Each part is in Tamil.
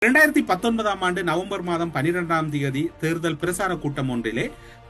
2019 நவம்பர் மாதம் 12 தேர்தல் பிரசார கூட்டம் ஒன்றிலே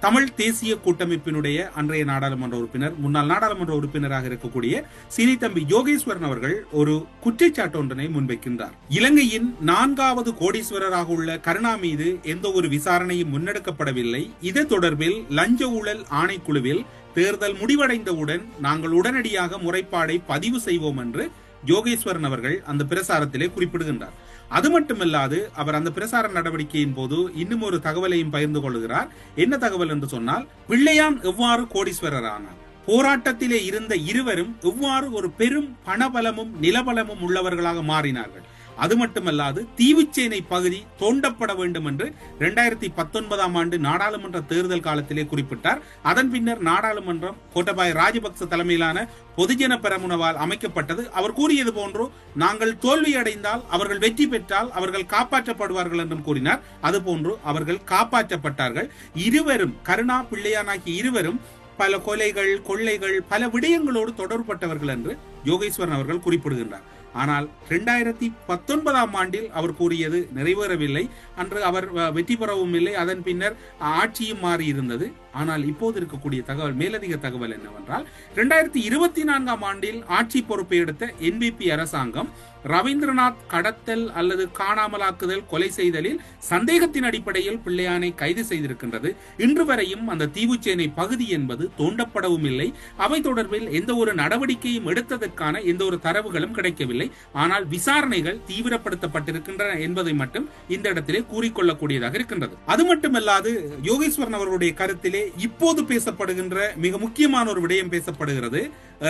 தமிழ் தேசிய கூட்டமைப்பினுடைய அன்றைய நாடாளுமன்ற உறுப்பினர், முன்னாள் நாடாளுமன்ற உறுப்பினராக இருக்கக்கூடிய சினி தம்பி யோகேஸ்வரன் அவர்கள் ஒரு குற்றச்சாட்டு ஒன்றினை முன்வைக்கின்றார். இலங்கையின் 4வது கோடீஸ்வரராக உள்ள கருணா மீது எந்த ஒரு விசாரணையும் முன்னெடுக்கப்படவில்லை. இது தொடர்பில் லஞ்ச ஊழல் ஆணைக்குழுவில் தேர்தல் முடிவடைந்தவுடன் நாங்கள் உடனடியாக முறைப்பாடை பதிவு செய்வோம் என்று யோகேஸ்வரன் அவர்கள் அந்த பிரசாரத்திலே குறிப்பிடுகின்றார். அது மட்டுமல்லாது அவர் அந்த பிரசார நடவடிக்கையின் போது இன்னும் ஒரு தகவலையும் பகிர்ந்து கொள்கிறார். என்ன தகவல் என்று சொன்னால், பிள்ளையான் எவ்வாறு கோடீஸ்வரர் ஆனார், போராட்டத்திலே இருந்த இருவரும் எவ்வாறு ஒரு பெரும் பணபலமும் நிலபலமும் உள்ளவர்களாக மாறினார்கள், அது மட்டுமல்லாது தீவுச்சேனை பகுதி தோண்டப்பட வேண்டும் என்று 2019 நாடாளுமன்ற தேர்தல் காலத்திலே குறிப்பிட்டார். அதன் பின்னர் நாடாளுமன்றம் கோட்டபாய ராஜபக்ச தலைமையிலான பொதுஜன பெரமுனவால் அமைக்கப்பட்டது. அவர் கூறியது போன்று, நாங்கள் தோல்வி அடைந்தால் அவர்கள் வெற்றி பெற்றால் அவர்கள் காப்பாற்றப்படுவார்கள் என்றும் கூறினார். அதுபோன்று அவர்கள் காப்பாற்றப்பட்டார்கள். இருவரும், கருணா பிள்ளையான் ஆகிய இருவரும் பல கொலைகள், கொள்ளைகள், பல விடயங்களோடு தொடர்பட்டவர்கள் என்று யோகேஸ்வரன் அவர்கள் குறிப்பிடுகின்றார். ஆனால் 2019 அவர் கூறியது நிறைவேறவில்லை. அன்று அவர் வெற்றி பெறவும் இல்லை. அதன் பின்னர் ஆட்சியும் மாறி இருந்தது. ஆனால் இப்போது இருக்கக்கூடிய தகவல், மேலதிக தகவல் என்னவென்றால், 2024 ஆட்சி பொறுப்பை எடுத்த என்பிபி அரசாங்கம் ரவீந்திரநாத் கடத்தல் அல்லது காணாமலாக்குதல், கொலை செய்தலில் சந்தேகத்தின் அடிப்படையில் பிள்ளையானை கைது செய்திருக்கின்றது. இன்று வரையும் அந்த தீவுச்சேனை பகுதி என்பது தோண்டப்படவும் இல்லை. அவை தொடர்பில் எந்த ஒரு நடவடிக்கையும் எடுத்ததற்கான எந்த ஒரு தரவுகளும் கிடைக்கவில்லை. ஆனால் விசாரணைகள் தீவிரப்படுத்தப்பட்டிருக்கின்றன என்பதை மட்டும் இந்த இடத்திலே கூறிக்கொள்ளக்கூடியதாக இருக்கின்றது. அது மட்டுமல்லாது யோகேஸ்வரன் அவர்களுடைய கருத்திலே இப்போது பேசப்படுகின்ற மிக முக்கியமான ஒரு விடயம் பேசப்படுகிறது.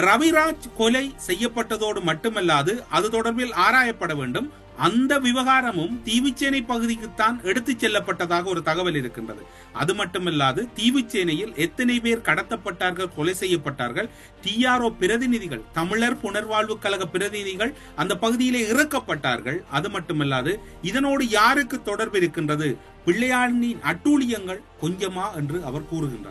ரவிராஜ் கொலை செய்யப்பட்டதோடு மட்டுமல்லாது அது தொடர்பில் ஆராயப்பட வேண்டும். அந்த விவகாரமும் தீவுச்சேனை பகுதிக்குத்தான் எடுத்துச் செல்லப்பட்டதாக ஒரு தகவல் இருக்கின்றது. அது மட்டுமல்லாது தீவுச்சேனையில் எத்தனை பேர் கடத்தப்பட்டார்கள், கொலை செய்யப்பட்டார்கள், TRO பிரதிநிதிகள், தமிழர் புனர்வாழ்வு கழக பிரதிநிதிகள் அந்த பகுதியிலே இறக்கப்பட்டார்கள். அது மட்டுமல்லாது இதனோடு யாருக்கு தொடர்பு இருக்கின்றது, பிள்ளையானின் அட்டூழியங்கள் கொஞ்சமா என்று அவர் கூறுகின்றார்.